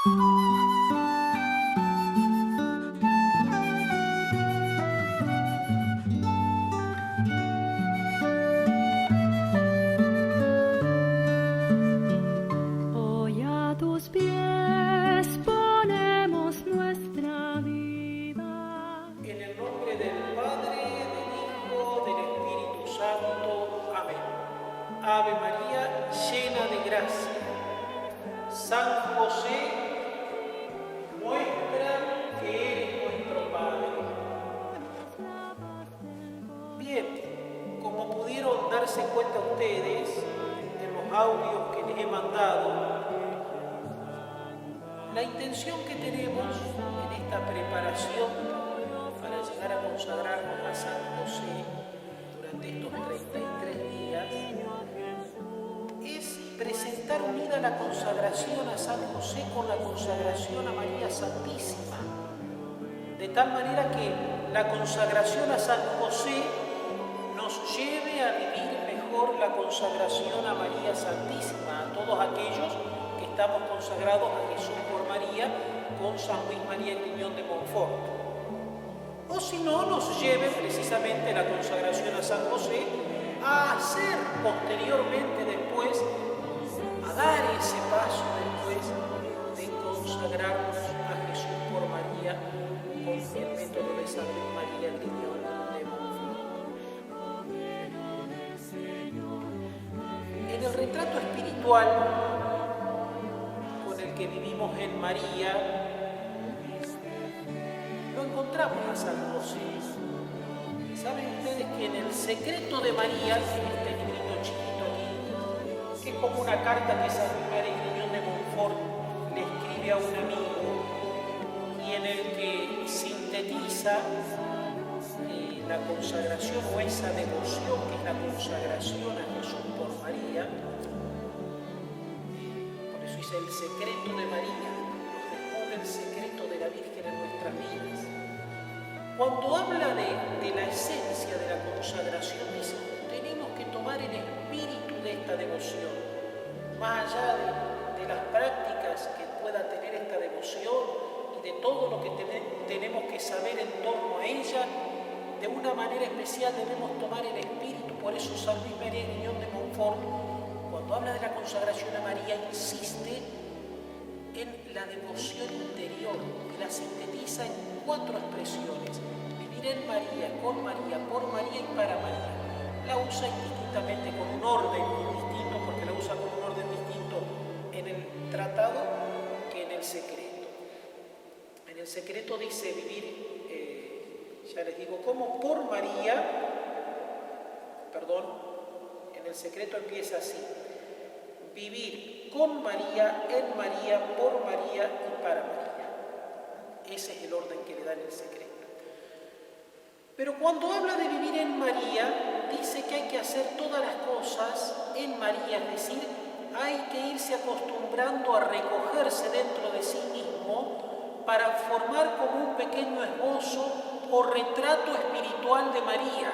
Hoy a tus pies ponemos nuestra vida. En el nombre del Padre, del Hijo, del Espíritu Santo. Amén. Ave María, llena de gracia. San José, muestra que eres nuestro Padre. Bien, como pudieron darse cuenta ustedes en los audios que les he mandado, la intención que tenemos en esta preparación para llegar a consagrarnos a San José durante estos 33 días es presentar unida la consagración a San José con la consagración a María Santísima, de tal manera que la consagración a San José nos lleve a vivir mejor la consagración a María Santísima, a todos aquellos que estamos consagrados a Jesús por María con San Luis María Griñón de Montfort. O si no, nos lleve precisamente la consagración a San José a hacer posteriormente después, a dar ese paso después de consagrarnos a Jesús por María con el método de San Luis María Griñón de Montfort. En el retrato espiritual con el que vivimos en María, lo encontramos a San José. ¿Saben ustedes que en el secreto de María, en este librito chiquito aquí, que es como una carta que San Luis María Griñón de Montfort le escribe a un amigo y en el que sintetiza la consagración o esa devoción que es la consagración a Jesús por María? Por eso dice el secreto de María, nos dejó el secreto de la Virgen en nuestras vidas. Cuando habla de la esencia de la consagración, dice, tenemos que tomar el espíritu de esta devoción, más allá de las prácticas que pueda tener esta devoción y de todo lo que tenemos que saber en torno a ella, de una manera especial debemos tomar el espíritu. Por eso San Luis María Griñón de Montfort, cuando habla de la consagración a María, insiste en la devoción interior y la sintetiza en 4 expresiones: vivir en María, con María, por María y para María. La usa indistintamente con un orden distinto, porque la usa con un orden distinto en el tratado que en el secreto. En el secreto dice vivir, ya les digo, como por María, en el secreto empieza así: vivir con María, en María, por María y para María. Ese es el orden que le da en el secreto. Pero cuando habla de vivir en María, dice que hay que hacer todas las cosas en María, es decir, hay que irse acostumbrando a recogerse dentro de sí mismo para formar como un pequeño esbozo o retrato espiritual de María.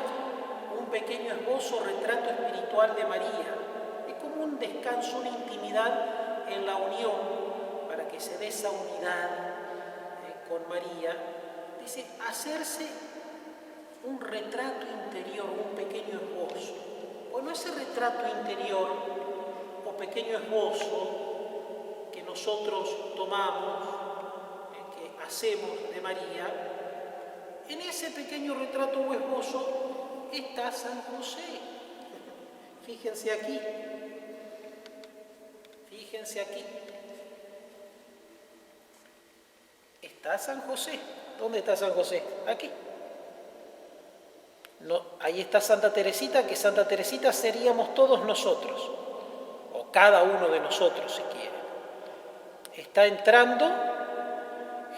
Un pequeño esbozo o retrato espiritual de María. Es como un descanso, una intimidad en la unión, para que se dé esa unidad con María. Dice, hacerse un retrato interior, un pequeño esbozo. Bueno, ese retrato interior o pequeño esbozo que nosotros tomamos, que hacemos de María, en ese pequeño retrato o esbozo está San José. Fíjense aquí. Fíjense aquí. Está San José. ¿Dónde está San José? Aquí. No, ahí está Santa Teresita, que Santa Teresita seríamos todos nosotros, o cada uno de nosotros si quiere. Está entrando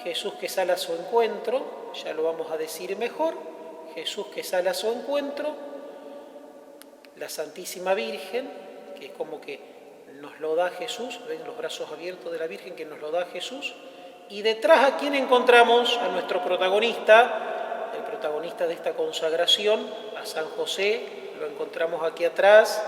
Jesús que sale a su encuentro, ya lo vamos a decir mejor, Jesús que sale a su encuentro, la Santísima Virgen, que es como que nos lo da Jesús, ven los brazos abiertos de la Virgen que nos lo da Jesús, y detrás a quién encontramos, a nuestro protagonista, el protagonista de esta consagración, a San José, lo encontramos aquí atrás.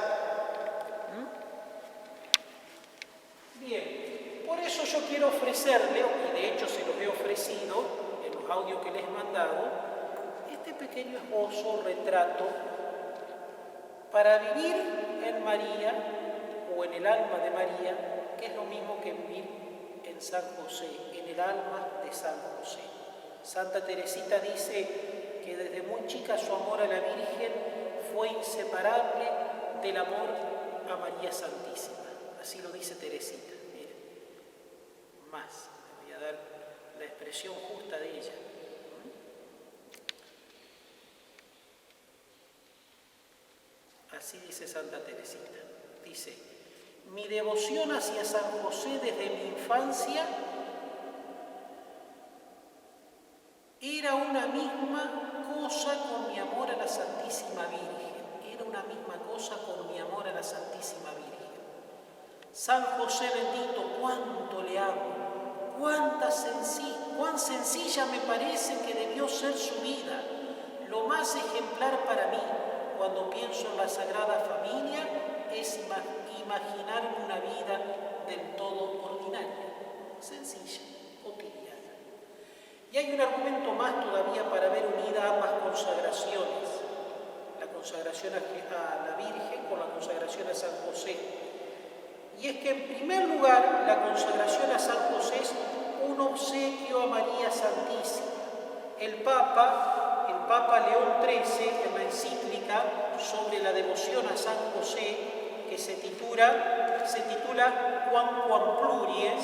Bien, por eso yo quiero ofrecerle, y de hecho se los he ofrecido en los audios que les he mandado, este pequeño esbozo, retrato, para vivir en María o en el alma de María, que es lo mismo que vivir en San José, en el alma de San José. Santa Teresita dice que desde muy chica su amor a la Virgen fue inseparable del amor a María Santísima. Así lo dice Teresita. Miren, más, le voy a dar la expresión justa de ella. Así dice Santa Teresita. Dice: mi devoción hacia San José desde mi infancia era una misma cosa con mi amor a la Santísima Virgen. Era una misma cosa con mi amor a la Santísima Virgen. San José bendito, cuánto le amo, cuán sencilla me parece que debió ser su vida, lo más ejemplar para mí cuando pienso en la Sagrada Familia es imaginarme una vida del todo ordinaria, sencilla, cotidiana. Y hay un argumento más todavía para ver unida ambas consagraciones, la consagración a la Virgen con la consagración a San José. Y es que en primer lugar la consagración a San José es un obsequio a María Santísima. El Papa León XIII, en la encíclica sobre la devoción a San José, que se titula Quam Pluries,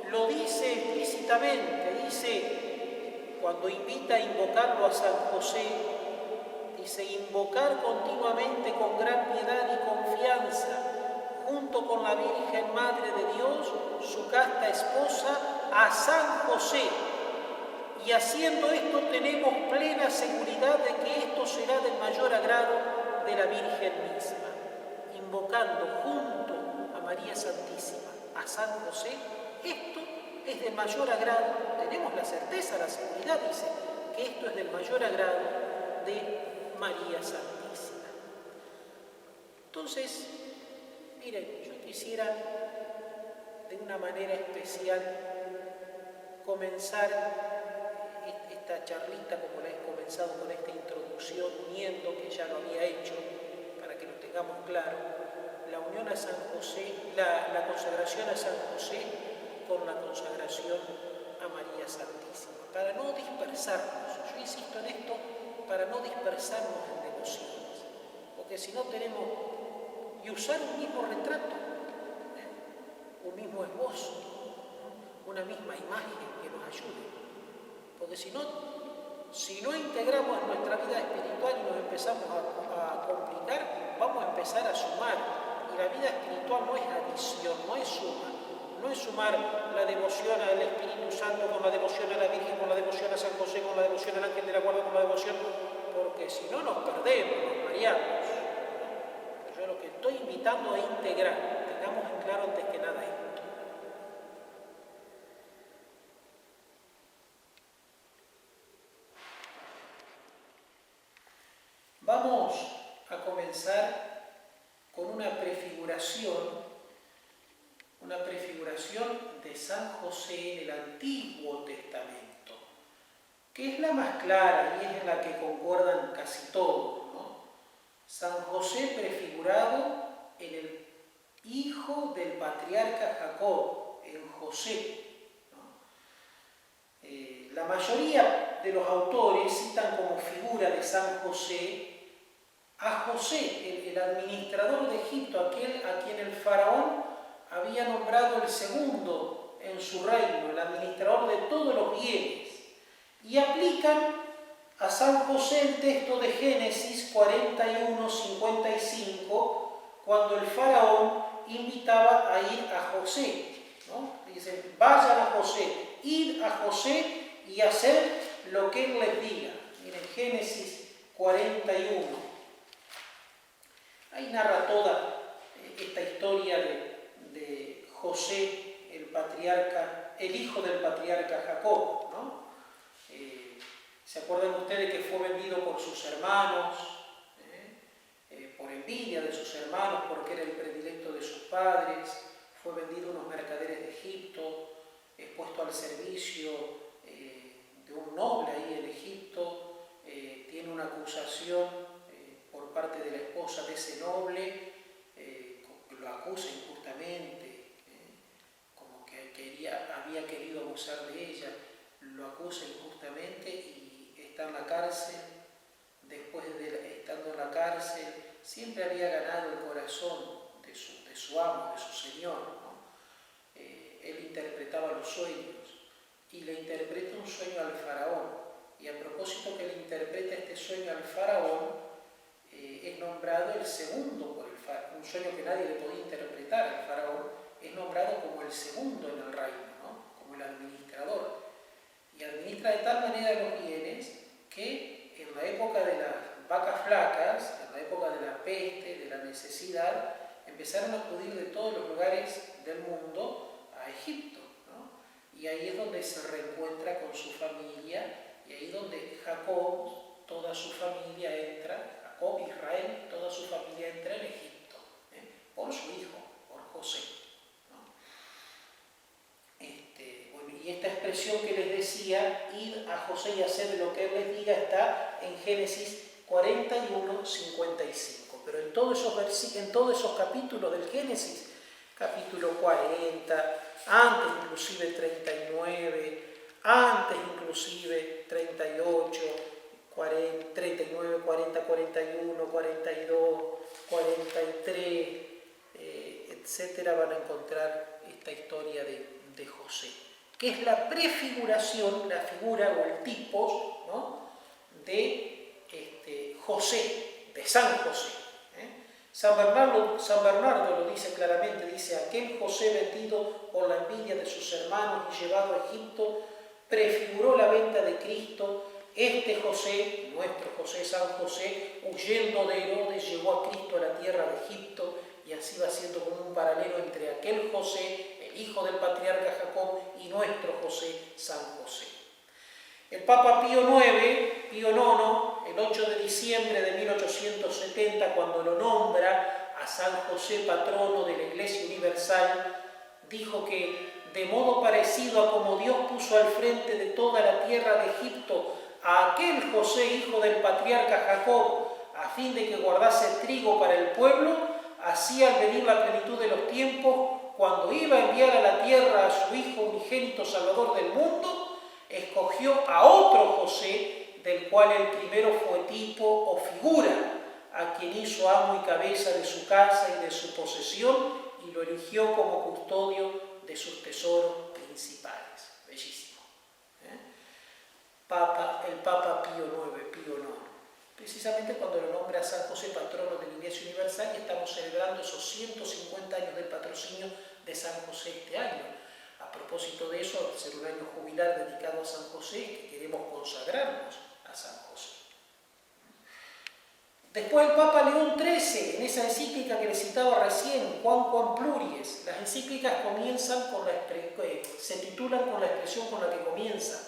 lo dice explícitamente, dice, cuando invita a invocarlo a San José, dice: invocar continuamente con gran piedad y confianza, junto con la Virgen Madre de Dios, su casta esposa, a San José. Y haciendo esto tenemos plena seguridad de que esto será del mayor agrado de la Virgen misma. Invocando junto a María Santísima a San José, esto es del mayor agrado, tenemos la certeza, la seguridad, dice, que esto es del mayor agrado de María Santísima. Entonces, miren, yo quisiera de una manera especial comenzar esta charlita, como la he comenzado con esta introducción, uniendo, que ya lo había hecho, para que lo tengamos claro, la unión a San José, la consagración a San José con la consagración a María Santísima, para no dispersarnos. Yo insisto en esto, para no dispersarnos en devociones, porque si no tenemos, y usar un mismo retrato, un mismo esbozo, una misma imagen que nos ayude. Porque si no integramos en nuestra vida espiritual y nos empezamos a complicar, vamos a empezar a sumar. Y la vida espiritual no es adición, no es suma. No es sumar la devoción al Espíritu Santo con la devoción a la Virgen, con la devoción a San José, con la devoción al Ángel de la Guarda, con la devoción, porque si no nos perdemos, nos mareamos. Yo lo que estoy invitando a integrar, tengamos en claro antes que nada esto. Vamos a comenzar con una prefiguración de San José en el Antiguo Testamento, que es la más clara y es en la que concuerdan casi todos, ¿no? San José prefigurado en el hijo del patriarca Jacob, en José, ¿no? La mayoría de los autores citan como figura de San José a José, el administrador de Egipto, aquel a quien el faraón había nombrado el segundo en su reino, el administrador de todos los bienes, y aplican a San José el texto de Génesis 41:55, cuando el faraón invitaba a ir a José, ¿no? Dicen: vayan a José, id a José y hacer lo que él les diga. Miren, Génesis 41. Ahí narra toda esta historia de José, el patriarca, el hijo del patriarca Jacob, ¿no? ¿Se acuerdan ustedes que fue vendido por sus hermanos, por envidia de sus hermanos, porque era el predilecto de sus padres? Fue vendido a unos mercaderes de cárcel, después de estando en la cárcel, siempre había ganado el corazón de su amo, de su señor, ¿no? Él interpretaba los sueños y le interpreta un sueño al faraón. Y a propósito que le interpreta este sueño al faraón, es nombrado el segundo por el faraón, un sueño que nadie le podía interpretar al faraón, es nombrado como el segundo en el reino, ¿no? Como el administrador. Y administra de tal manera los bienes que en la época de las vacas flacas, en la época de la peste, de la necesidad, empezaron a acudir de todos los lugares del mundo a Egipto, ¿no? Y ahí es donde se reencuentra con su familia, y ahí es donde Jacob, toda su familia entra, Jacob, Israel, toda su familia entra en Egipto, por su hijo, por José, ¿no? Bueno, y esta expresión que les decía, ir a José y hacer lo que él les diga, está en Génesis 41, 55. Pero en todos esos capítulos del Génesis, capítulo 40, antes inclusive 39, antes inclusive 38, 39, 40, 41, 42, 43, etcétera, van a encontrar esta historia de José, que es la prefiguración, la figura o el tipo, ¿no?, de José, de San José. San Bernardo lo dice claramente, dice: aquel José vendido por la envidia de sus hermanos y llevado a Egipto, prefiguró la venta de Cristo. Este José, nuestro José, San José, huyendo de Herodes, llevó a Cristo a la tierra de Egipto, y así va siendo como un paralelo entre aquel José, el hijo del patriarca Jacob, y nuestro José, San José. El Papa Pío IX, el 8 de diciembre de 1870, cuando lo nombra a San José patrono de la Iglesia Universal, dijo que de modo parecido a como Dios puso al frente de toda la tierra de Egipto a aquel José, hijo del patriarca Jacob, a fin de que guardase trigo para el pueblo, así al venir la plenitud de los tiempos, cuando iba a enviar a la tierra a su Hijo unigénito Salvador del mundo, escogió a otro José, del cual el primero fue tipo o figura, a quien hizo amo y cabeza de su casa y de su posesión, y lo eligió como custodio de sus tesoros principales. Bellísimo. El Papa Pío IX. Precisamente cuando lo nombra a San José patrono de la Iglesia Universal, y estamos celebrando esos 150 años del patrocinio de San José este año. A propósito de eso, al ser un año jubilar dedicado a San José, que queremos consagrarnos a San José. Después el Papa León XIII, en esa encíclica que les citaba recién, Quam Pluries, las encíclicas se titulan con la expresión con la que comienzan.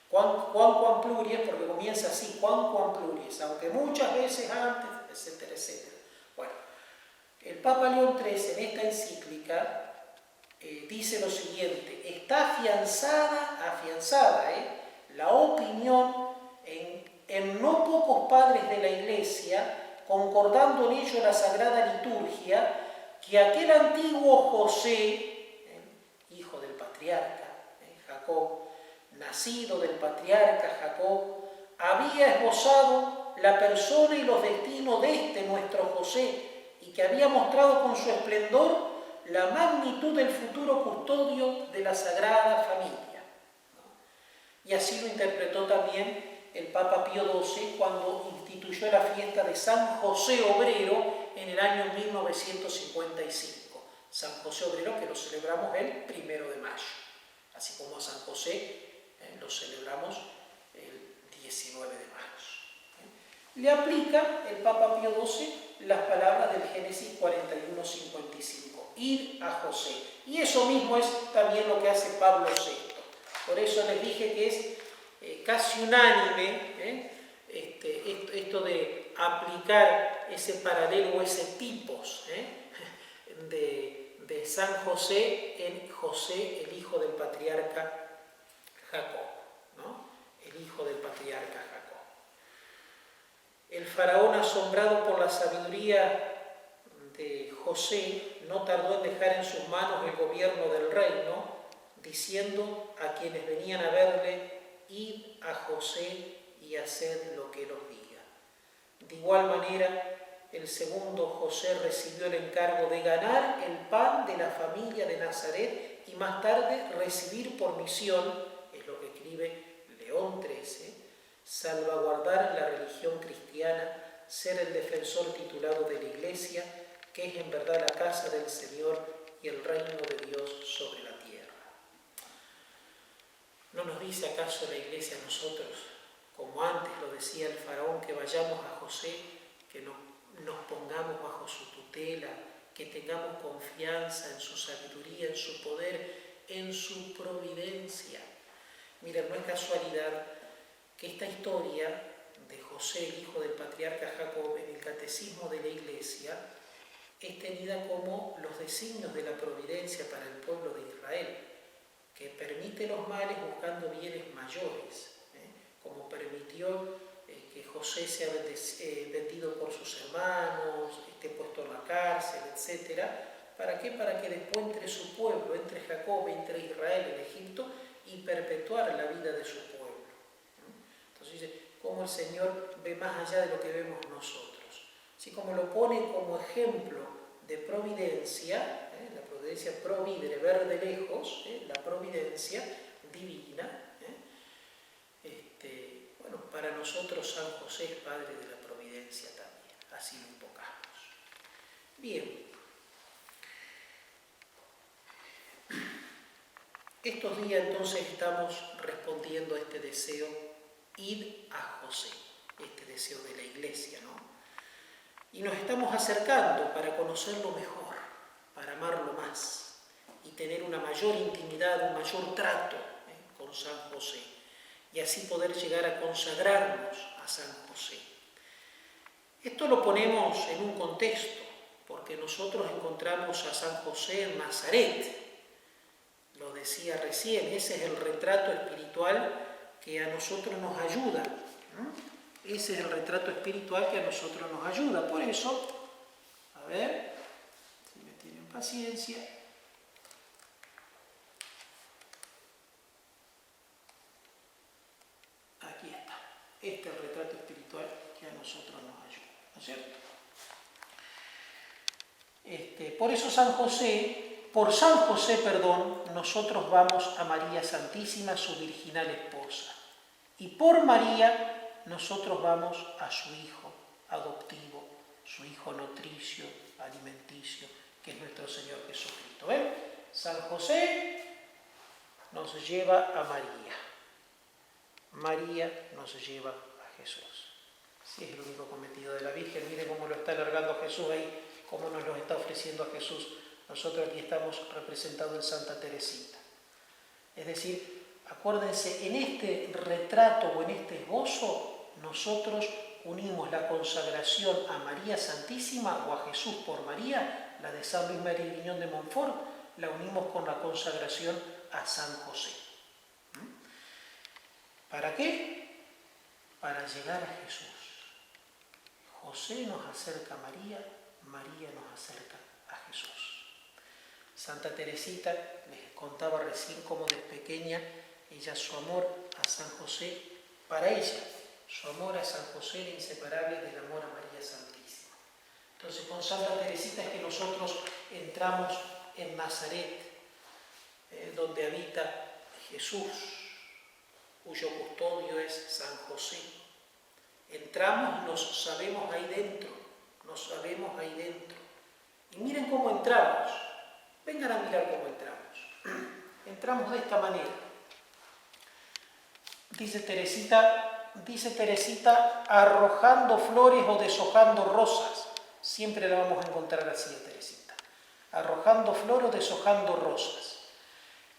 Quam Pluries, porque comienza así, Quam Pluries, aunque muchas veces antes, etcétera, etcétera. Bueno, el Papa León XIII en esta encíclica dice lo siguiente: está afianzada la opinión en no pocos padres de la Iglesia, concordando en ello la Sagrada Liturgia, que aquel antiguo José, hijo del patriarca Jacob, nacido del patriarca Jacob, había esbozado la persona y los destinos de este nuestro José, y que había mostrado con su esplendor la magnitud del futuro custodio de la Sagrada Familia. Y así lo interpretó también el Papa Pío XII cuando instituyó la fiesta de San José Obrero en el año 1955. San José Obrero, que lo celebramos el 1 de mayo, así como a San José lo celebramos el 19 de mayo. Le aplica el Papa Pío XII las palabras del Génesis 41:55. Ir a José. Y eso mismo es también lo que hace Pablo VI. Por eso les dije que es casi unánime esto de aplicar ese paralelo o ese tipos de San José en José, el hijo del patriarca Jacob, ¿no? El hijo del patriarca Jacob. El faraón, asombrado por la sabiduría de José, no tardó en dejar en sus manos el gobierno del reino, diciendo a quienes venían a verle: id a José y haced lo que Él os diga. De igual manera, el segundo José recibió el encargo de ganar el pan de la familia de Nazaret y más tarde recibir por misión, es lo que escribe León XIII, salvaguardar la religión cristiana, ser el defensor titulado de la Iglesia, que es en verdad la casa del Señor y el reino de Dios sobre la tierra. ¿No nos dice acaso la Iglesia a nosotros, como antes lo decía el faraón, que vayamos a José, que nos pongamos bajo su tutela, que tengamos confianza en su sabiduría, en su poder, en su providencia? Miren, no es casualidad que esta historia de José, el hijo del patriarca Jacob, en el catecismo de la Iglesia, es tenida como los designios de la providencia para el pueblo de Israel, que permite los males buscando bienes mayores, como permitió que José sea vendido por sus hermanos, esté puesto en la cárcel, etc. ¿Para qué? Para que después entre su pueblo, entre Jacob, entre Israel en Egipto, y perpetuar la vida de su pueblo. Entonces dice, cómo el Señor ve más allá de lo que vemos nosotros. Así como lo pone como ejemplo de providencia, la providencia providere, ver de lejos, la providencia divina. Bueno, para nosotros San José es Padre de la providencia también, así lo invocamos. Bien. Estos días entonces estamos respondiendo a este deseo, id a José, este deseo de la Iglesia, ¿no? Y nos estamos acercando para conocerlo mejor, para amarlo más y tener una mayor intimidad, un mayor trato con San José, y así poder llegar a consagrarnos a San José. Esto lo ponemos en un contexto, porque nosotros encontramos a San José en Nazaret. Lo decía recién, ese es el retrato espiritual que a nosotros nos ayuda, ¿no? Ese es el retrato espiritual que a nosotros nos ayuda. Por eso, a ver, si me tienen paciencia. Aquí está. Este es el retrato espiritual que a nosotros nos ayuda, ¿no es cierto? Por eso por San José, nosotros vamos a María Santísima, su virginal esposa. Y por María nosotros vamos a su hijo adoptivo, su hijo nutricio, alimenticio, que es nuestro Señor Jesucristo. ¿Ven? San José nos lleva a María. María nos lleva a Jesús. Si es el único cometido de la Virgen, mire cómo lo está alargando Jesús ahí, cómo nos lo está ofreciendo a Jesús. Nosotros aquí estamos representados en Santa Teresita. Es decir, acuérdense, en este retrato o en este esbozo, nosotros unimos la consagración a María Santísima o a Jesús por María, la de San Luis María Griñón de Montfort, la unimos con la consagración a San José. ¿Para qué? Para llegar a Jesús. José nos acerca a María, María nos acerca a Jesús. Santa Teresita les contaba recién cómo de pequeña ella, su amor a San José, para ella, su amor a San José era inseparable del amor a María Santísima. Entonces con Santa Teresita es que nosotros entramos en Nazaret, donde habita Jesús, cuyo custodio es San José. Entramos y nos sabemos ahí dentro, Y miren cómo entramos. Vengan a mirar cómo entramos. Entramos de esta manera. Dice Teresita, arrojando flores o deshojando rosas. Siempre la vamos a encontrar así a Teresita. Arrojando flores o deshojando rosas.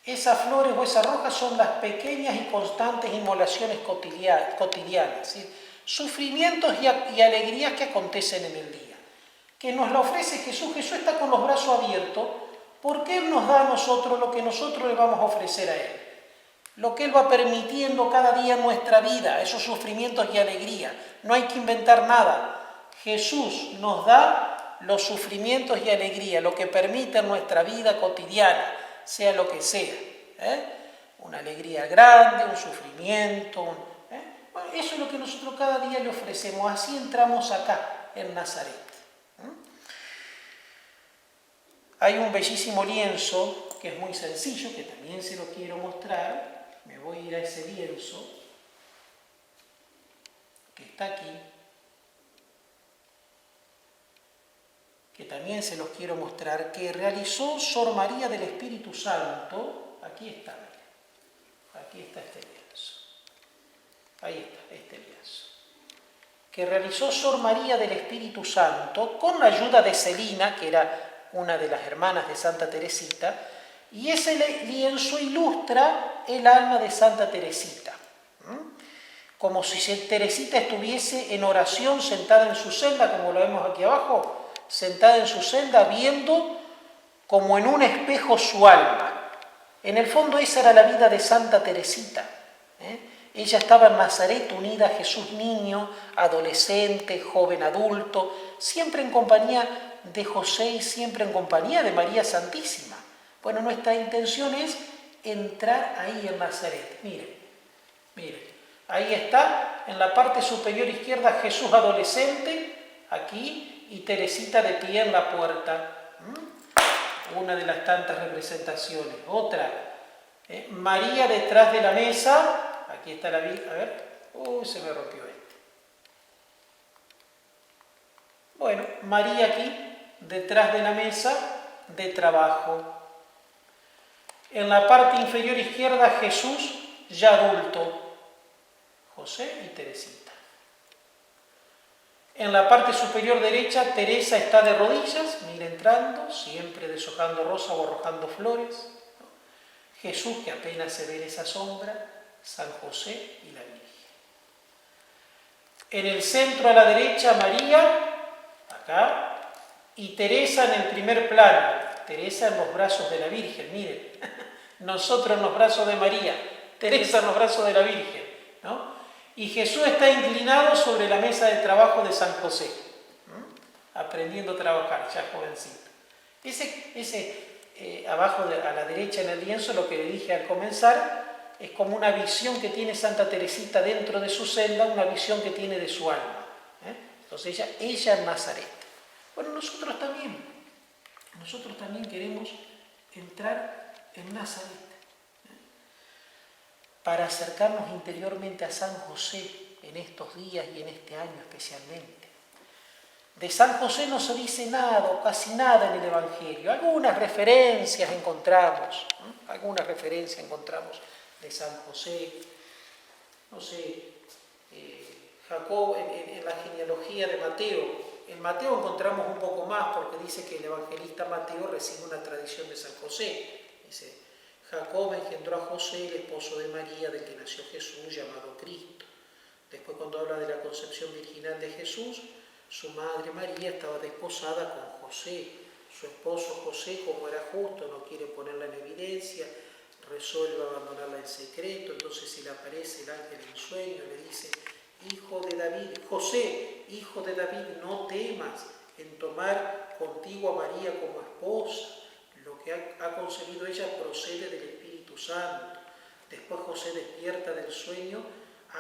Esas flores o esas rosas son las pequeñas y constantes inmolaciones cotidianas, ¿sí? Sufrimientos y alegrías que acontecen en el día. Que nos la ofrece Jesús. Jesús está con los brazos abiertos porque Él nos da a nosotros lo que nosotros le vamos a ofrecer a Él. Lo que Él va permitiendo cada día en nuestra vida, esos sufrimientos y alegrías. No hay que inventar nada. Jesús nos da los sufrimientos y alegrías, lo que permite en nuestra vida cotidiana, sea lo que sea. Una alegría grande, un sufrimiento, Bueno, eso es lo que nosotros cada día le ofrecemos. Así entramos acá, en Nazaret. Hay un bellísimo lienzo que es muy sencillo, que también se lo quiero mostrar. Me voy a ir a ese lienzo que está aquí, que también se los quiero mostrar, que realizó Sor María del Espíritu Santo. Aquí está, aquí está este lienzo. Ahí está, este lienzo. Que realizó Sor María del Espíritu Santo con la ayuda de Celina, que era una de las hermanas de Santa Teresita, y ese lienzo ilustra el alma de Santa Teresita. Como si Teresita estuviese en oración sentada en su celda, como lo vemos aquí abajo, sentada en su celda viendo como en un espejo su alma. En el fondo esa era la vida de Santa Teresita. Ella estaba en Nazaret unida a Jesús niño, adolescente, joven adulto, siempre en compañía de José y siempre en compañía de María Santísima. Bueno, nuestra intención es entrar ahí en Nazaret. Miren, ahí está, en la parte superior izquierda, Jesús adolescente, aquí, y Teresita de pie en la puerta. Una de las tantas representaciones. Otra, María detrás de la mesa, aquí está la Biblia, a ver, se me rompió este. Bueno, María aquí, detrás de la mesa de trabajo. En la parte inferior izquierda, Jesús ya adulto, José y Teresita. En la parte superior derecha, Teresa está de rodillas, mira entrando, siempre deshojando rosa o arrojando flores. Jesús, que apenas se ve en esa sombra, San José y la Virgen. En el centro a la derecha, María, acá, y Teresa en el primer plano, Teresa en los brazos de la Virgen, miren, nosotros en los brazos de María, Teresa en los brazos de la Virgen, ¿no? Y Jesús está inclinado sobre la mesa de trabajo de San José, aprendiendo a trabajar, ya jovencito. Abajo a la derecha en el lienzo, lo que le dije al comenzar, es como una visión que tiene Santa Teresita dentro de su celda, una visión que tiene de su alma. Entonces ella en Nazaret. Bueno, nosotros también queremos entrar en Nazaret para acercarnos interiormente a San José en estos días y en este año especialmente. De San José no se dice nada o casi nada en el Evangelio. Algunas referencias encontramos de San José. No sé, Jacob en la genealogía de Mateo. En Mateo encontramos un poco más porque dice que el evangelista Mateo recibe una tradición de San José. Dice, Jacob engendró a José, el esposo de María, del que nació Jesús, llamado Cristo. Después, cuando habla de la concepción virginal de Jesús, su madre María estaba desposada con José. Su esposo José, como era justo, no quiere ponerla en evidencia, resuelve abandonarla en secreto. Entonces se le aparece el ángel en sueño y le dice, hijo de David, José, hijo de David, no temas en tomar contigo a María como esposa. Lo que ha concebido ella procede del Espíritu Santo. Después José despierta del sueño,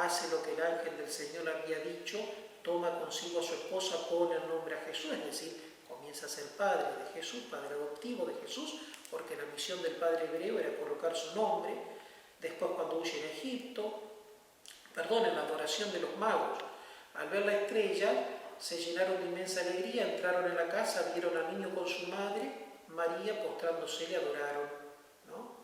hace lo que el ángel del Señor había dicho, toma consigo a su esposa, pone el nombre a Jesús, es decir, comienza a ser padre de Jesús, padre adoptivo de Jesús, porque la misión del padre hebreo era colocar su nombre. Después, cuando huye en la adoración de los magos, al ver la estrella, se llenaron de inmensa alegría, entraron en la casa, vieron al niño con su madre, María, postrándose le adoraron, ¿no?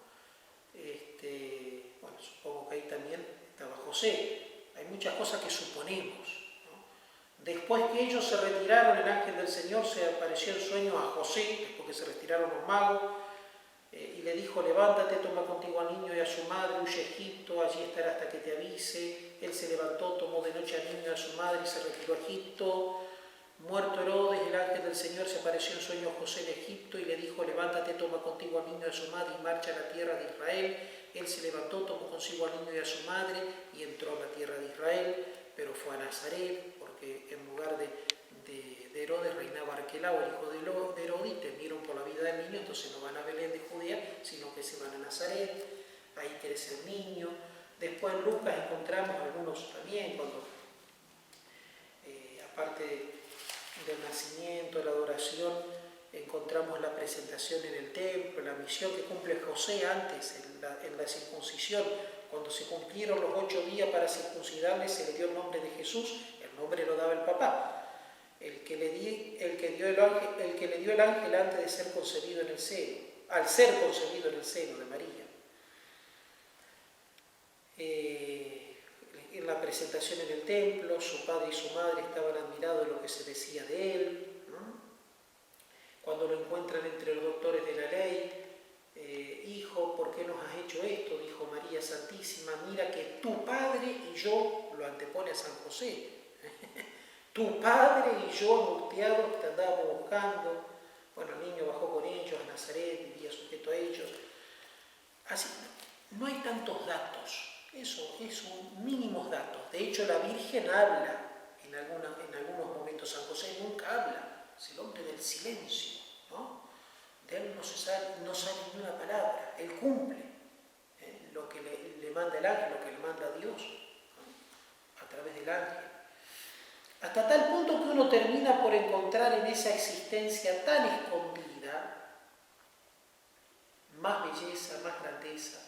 Bueno, supongo que ahí también estaba José. Hay muchas cosas que suponemos, ¿no? Después que ellos se retiraron, el ángel del Señor se apareció en sueño a José, después que se retiraron los magos, y le dijo, levántate, toma contigo al niño y a su madre, huye a Egipto, allí estará hasta que te avise. Él se levantó, tomó de noche al niño y a su madre y se retiró a Egipto. Muerto Herodes, el ángel del Señor se apareció en sueño a José en Egipto y le dijo, levántate, toma contigo al niño y a su madre y marcha a la tierra de Israel. Él se levantó, tomó consigo al niño y a su madre y entró a la tierra de Israel, pero fue a Nazaret, porque en lugar de Herodes reinaba Arquelao, el hijo de Herodes, y temieron por la vida del niño, entonces no van a Belén de Judea, sino que se van a Nazaret. Ahí crece el niño. Después en Lucas encontramos algunos también, cuando aparte del nacimiento, la adoración, encontramos la presentación en el templo, la misión que cumple José antes en la circuncisión. Cuando se cumplieron los 8 días para circuncidarle, se le dio el nombre de Jesús, el nombre lo daba el papá, el que le dio el ángel antes de ser concebido en el seno, al ser concebido en el seno de María. En la presentación en el templo, su padre y su madre estaban admirados de lo que se decía de él, ¿no? Cuando lo encuentran entre los doctores de la ley, hijo, ¿por qué nos has hecho esto? Dijo María Santísima, mira que tu padre y yo, lo antepone a San José, tu padre y yo angustiados te andábamos buscando. Bueno, el niño bajó con ellos a Nazaret, vivía sujeto a ellos. Así, no hay tantos datos. Eso son mínimos datos. De hecho, la Virgen habla en algunos momentos. San José nunca habla, es el hombre del silencio, ¿no? De él no sale ni una palabra, él cumple lo que le manda el ángel, lo que le manda Dios, ¿no? A través del ángel. Hasta tal punto que uno termina por encontrar en esa existencia tan escondida más belleza, más grandeza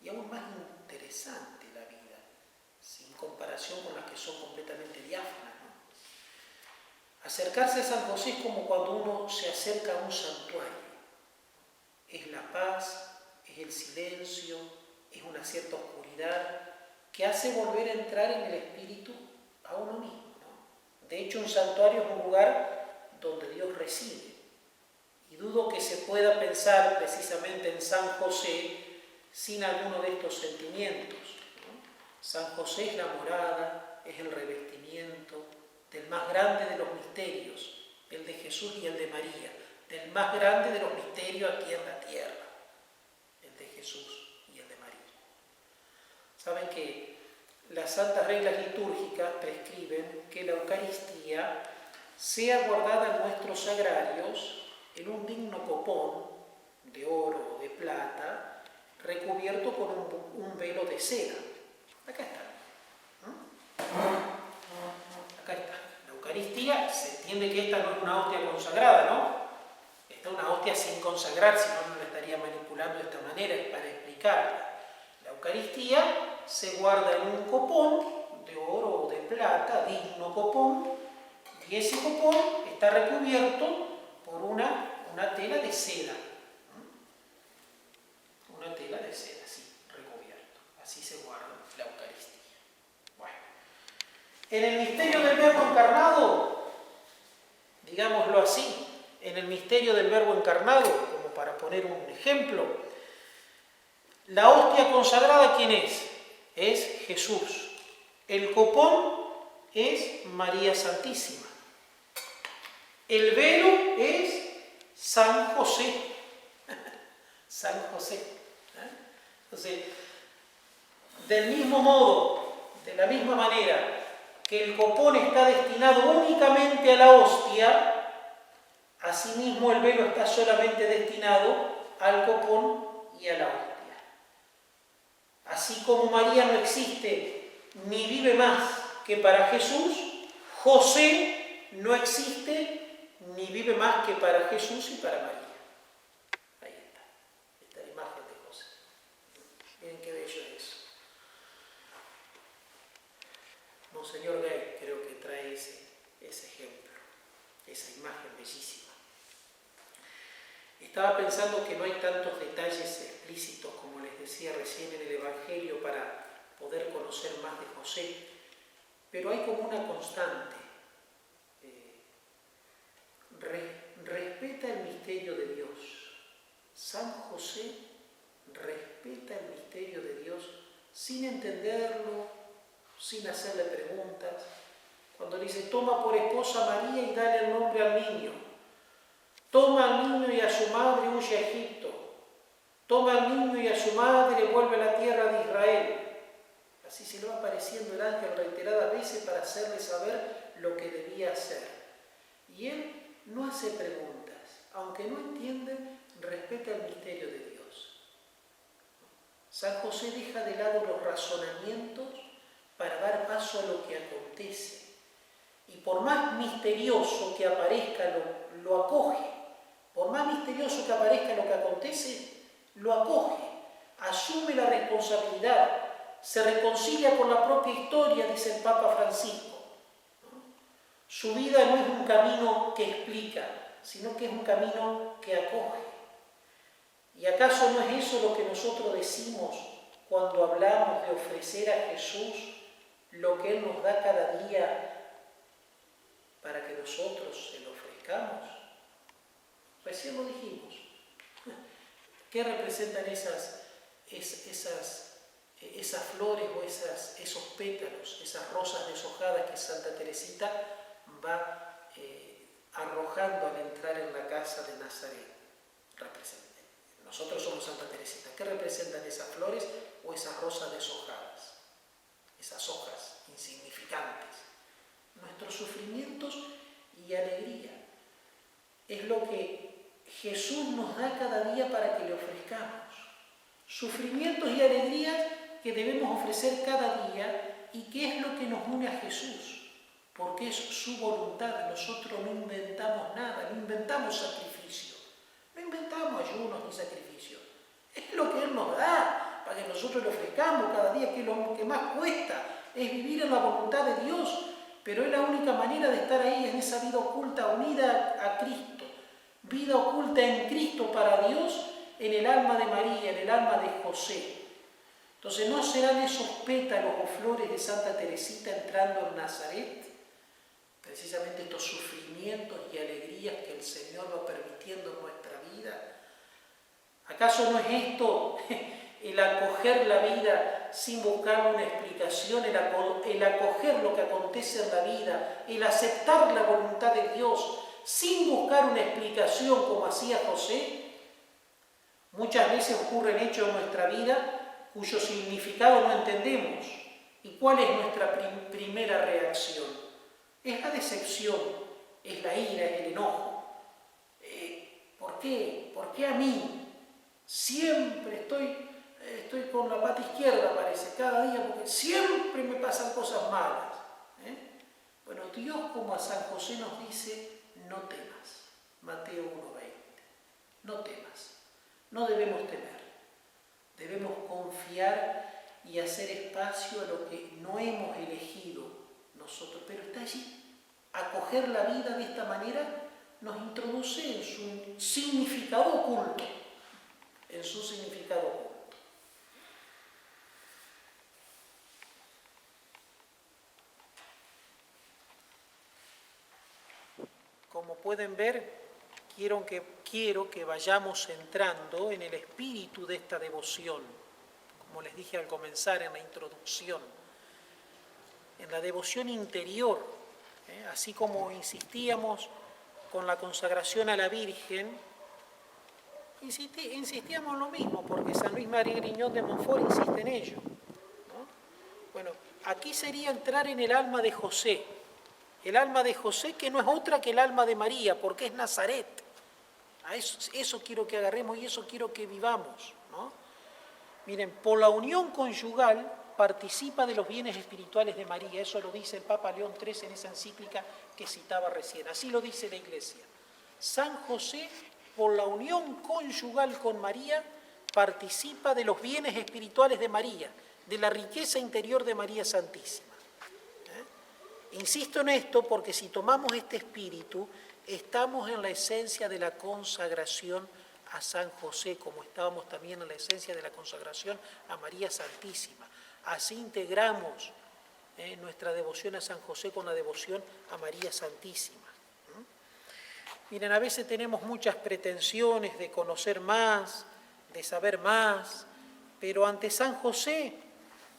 y aún más interesante la vida, sin comparación con las que son completamente diáfanas, ¿no? Acercarse a San José es como cuando uno se acerca a un santuario. Es la paz, es el silencio, es una cierta oscuridad que hace volver a entrar en el espíritu a uno mismo, ¿no? De hecho, un santuario es un lugar donde Dios reside. Y dudo que se pueda pensar precisamente en San José sin alguno de estos sentimientos, ¿no? San José es la morada, es el revestimiento del más grande de los misterios, el de Jesús y el de María, del más grande de los misterios aquí en la tierra, el de Jesús y el de María. Saben que las santas reglas litúrgicas prescriben que la Eucaristía sea guardada en nuestros sagrarios en un digno copón de oro o de plata, recubierto con un velo de seda. Acá está. Acá está. La Eucaristía, se entiende que esta no es una hostia consagrada, ¿no? Esta es una hostia sin consagrar, si no la estaría manipulando de esta manera, es para explicarla. La Eucaristía se guarda en un copón de oro o de plata, digno copón, y ese copón está recubierto por una tela de seda. Una tela de seda, sí, recubierto. Así se guarda la Eucaristía. Bueno. En el misterio del Verbo encarnado, digámoslo así, en el misterio del Verbo encarnado, como para poner un ejemplo, la hostia consagrada, ¿quién es? Es Jesús. El copón es María Santísima. El velo es San José. San José. Entonces, del mismo modo, de la misma manera que el copón está destinado únicamente a la hostia, asimismo el velo está solamente destinado al copón y a la hostia. Así como María no existe ni vive más que para Jesús, José no existe ni vive más que para Jesús y para María. Ahí está, esta imagen de José. Miren qué bello es eso. Monseñor Gay creo que trae ese ejemplo, esa imagen bellísima. Estaba pensando que no hay tantos detalles explícitos, como les decía recién en el Evangelio, para poder conocer más de José, pero hay como una constante. Respeta el misterio de Dios. San José respeta el misterio de Dios sin entenderlo, sin hacerle preguntas. Cuando dice, toma por esposa a María y dale el nombre al niño. Toma al niño y a su madre huye a Egipto. Toma al niño y a su madre vuelve a la tierra de Israel. Así se le va apareciendo el ángel reiteradas veces para hacerle saber lo que debía hacer. Y él no hace preguntas, aunque no entiende, respeta el misterio de Dios. San José deja de lado los razonamientos para dar paso a lo que acontece. Y por más misterioso que aparezca, lo acoge. Por más misterioso que aparezca lo que acontece, lo acoge. Asume la responsabilidad. Se reconcilia con la propia historia, dice el Papa Francisco. Su vida no es un camino que explica, sino que es un camino que acoge. ¿Y acaso no es eso lo que nosotros decimos cuando hablamos de ofrecer a Jesús lo que Él nos da cada día para que nosotros se lo ofrezcamos? Recién lo dijimos. ¿Qué representan esas flores o esos pétalos, esas rosas deshojadas que Santa Teresita va arrojando al entrar en la casa de Nazaret? Nosotros somos Santa Teresita. ¿Qué representan esas flores o esas rosas deshojadas? Esas hojas insignificantes. Nuestros sufrimientos y alegría. Es lo que Jesús nos da cada día para que le ofrezcamos. Sufrimientos y alegrías que debemos ofrecer cada día y que es lo que nos une a Jesús. Porque es su voluntad. Nosotros no inventamos nada, no inventamos sacrificio. No inventamos ayunos ni sacrificios. Es lo que Él nos da para que nosotros le ofrezcamos cada día, que lo que más cuesta es vivir en la voluntad de Dios, pero es la única manera de estar ahí, en esa vida oculta unida a Cristo, vida oculta en Cristo para Dios, en el alma de María, en el alma de José. Entonces, ¿no serán esos pétalos o flores de Santa Teresita entrando en Nazaret? Precisamente estos sufrimientos y alegrías que el Señor va permitiendo en nuestra vida. ¿Acaso no es esto el acoger la vida sin buscar una explicación, el acoger lo que acontece en la vida, el aceptar la voluntad de Dios sin buscar una explicación como hacía José? Muchas veces ocurren hechos en nuestra vida cuyo significado no entendemos. ¿Y cuál es nuestra primera reacción? Es la decepción, es la ira, es el enojo. ¿Por qué? ¿Por qué a mí? Siempre estoy con la pata izquierda, parece, cada día, porque siempre me pasan cosas malas. Bueno, Dios, como a San José, nos dice, no temas. Mateo 1:20. No temas. No debemos temer. Debemos confiar y hacer espacio a lo que no hemos elegido nosotros, pero está allí. Acoger la vida de esta manera nos introduce en su significado oculto. En su significado oculto. Como pueden ver, quiero que vayamos entrando en el espíritu de esta devoción, como les dije al comenzar en la introducción, en la devoción interior, así como insistíamos con la consagración a la Virgen. Insistíamos en lo mismo, porque San Luis María Griñón de Montfort insiste en ello, ¿no? Bueno, aquí sería entrar en el alma de José, el alma de José que no es otra que el alma de María, porque es Nazaret. A eso quiero que agarremos y eso quiero que vivamos, ¿no? Miren, por la unión conyugal participa de los bienes espirituales de María, eso lo dice el Papa León XIII en esa encíclica que citaba recién, así lo dice la Iglesia. San José, por la unión conyugal con María, participa de los bienes espirituales de María, de la riqueza interior de María Santísima. Insisto en esto porque si tomamos este espíritu, estamos en la esencia de la consagración a San José, como estábamos también en la esencia de la consagración a María Santísima. Así integramos nuestra devoción a San José con la devoción a María Santísima. Miren, a veces tenemos muchas pretensiones de conocer más, de saber más, pero ante San José,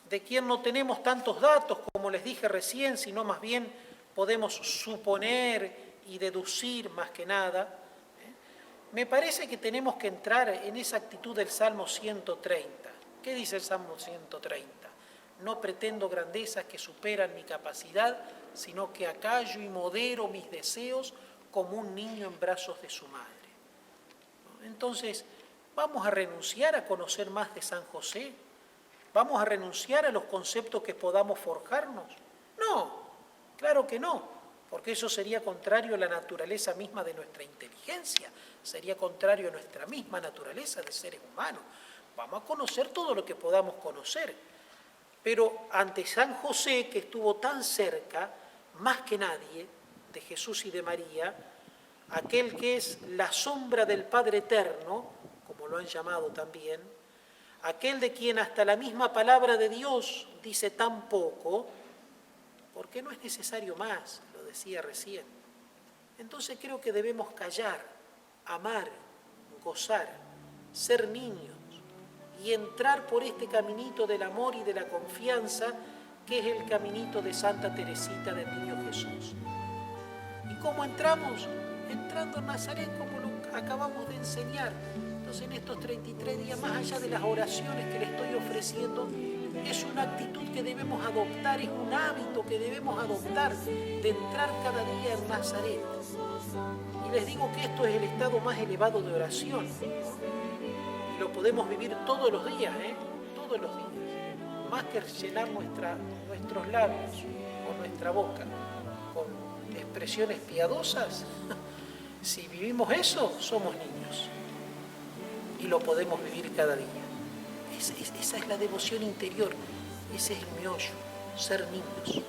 de quien no tenemos tantos datos, como les dije recién, sino más bien podemos suponer y deducir más que nada, me parece que tenemos que entrar en esa actitud del Salmo 130. ¿Qué dice el Salmo 130? No pretendo grandezas que superan mi capacidad, sino que acallo y modero mis deseos como un niño en brazos de su madre. Entonces, ¿vamos a renunciar a conocer más de San José? ¿Vamos a renunciar a los conceptos que podamos forjarnos? No, claro que no, porque eso sería contrario a la naturaleza misma de nuestra inteligencia, sería contrario a nuestra misma naturaleza de seres humanos. Vamos a conocer todo lo que podamos conocer, pero ante San José, que estuvo tan cerca, más que nadie, de Jesús y de María, aquel que es la sombra del Padre Eterno, como lo han llamado también, aquel de quien hasta la misma palabra de Dios dice tan poco, porque no es necesario más, lo decía recién. Entonces creo que debemos callar, amar, gozar, ser niños y entrar por este caminito del amor y de la confianza, que es el caminito de Santa Teresita del Niño Jesús. ¿Y cómo entramos? Entrando en Nazaret, como lo acabamos de enseñar. Entonces, en estos 33 días, más allá de las oraciones que le estoy ofreciendo, es una actitud que debemos adoptar, es un hábito que debemos adoptar, de entrar cada día en Nazaret. Y les digo que esto es el estado más elevado de oración. Y lo podemos vivir todos los días, todos los días. Más que llenar nuestros labios o nuestra boca con expresiones piadosas, si vivimos eso, somos niños. Y lo podemos vivir cada día. Esa es la devoción interior, ese es el meollo, ser niños.